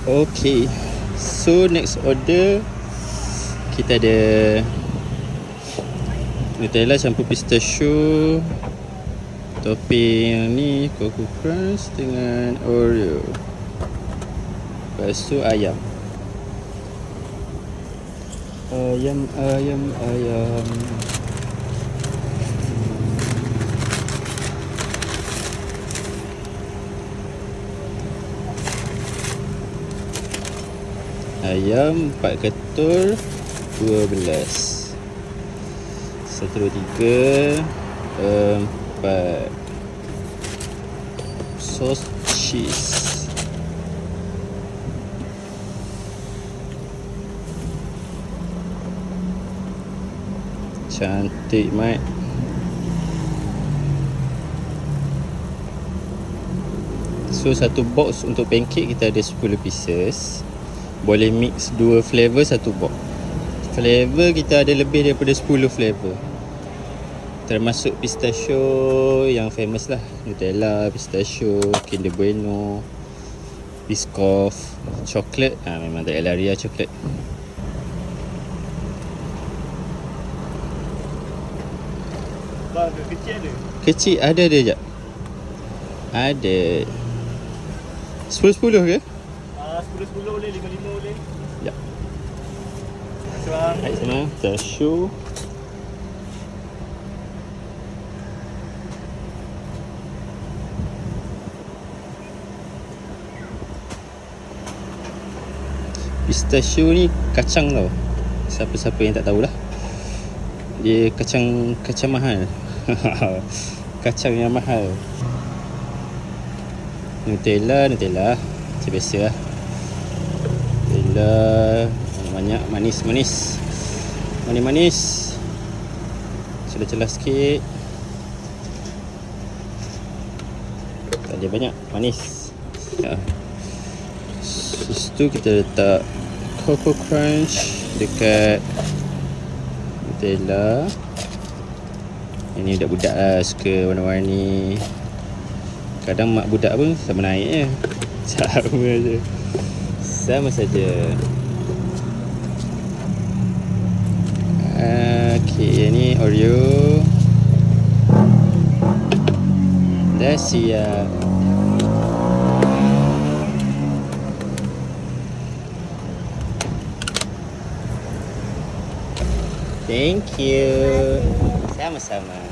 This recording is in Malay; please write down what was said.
Okay, so next order kita ada Nutella campur pistachio, topping yang ni Coco Crunch dengan Oreo. Lepas tu ayam. Ayam. Ayam 4 ketul 12. 1, 2, 3 4. Sos cheese. Cantik mat. So satu box untuk pancake kita ada 10 pieces. Boleh mix 2 flavor satu box. Flavor kita ada lebih daripada 10 flavor, termasuk pistachio yang famous lah. Nutella, pistachio, Kinder Bueno, Biscoff, coklat. Memang tak payah lari lah coklat. Bang, kecil ada? Kecil ada jap. Ada 10-10 ke? 10-10 boleh, 5-5 boleh. Ya. Terima kasih bang. Kat sana cashew. Pistachio ni kacang tau. Siapa-siapa yang tak tahulah. Dia kacang mahal. Kacang yang mahal. Nutella macam biasa lah. Nutella banyak manis. Celah-celah sikit. Tak ada banyak manis. Lepas tu kita letak Coco Crunch dekat Nutella. Ini budak-budak lah suka warna-warni. Kadang mak budak pun sama naik je. Sama saja. Okay, ni Oreo. Dah siap. Thank you. Sama-sama.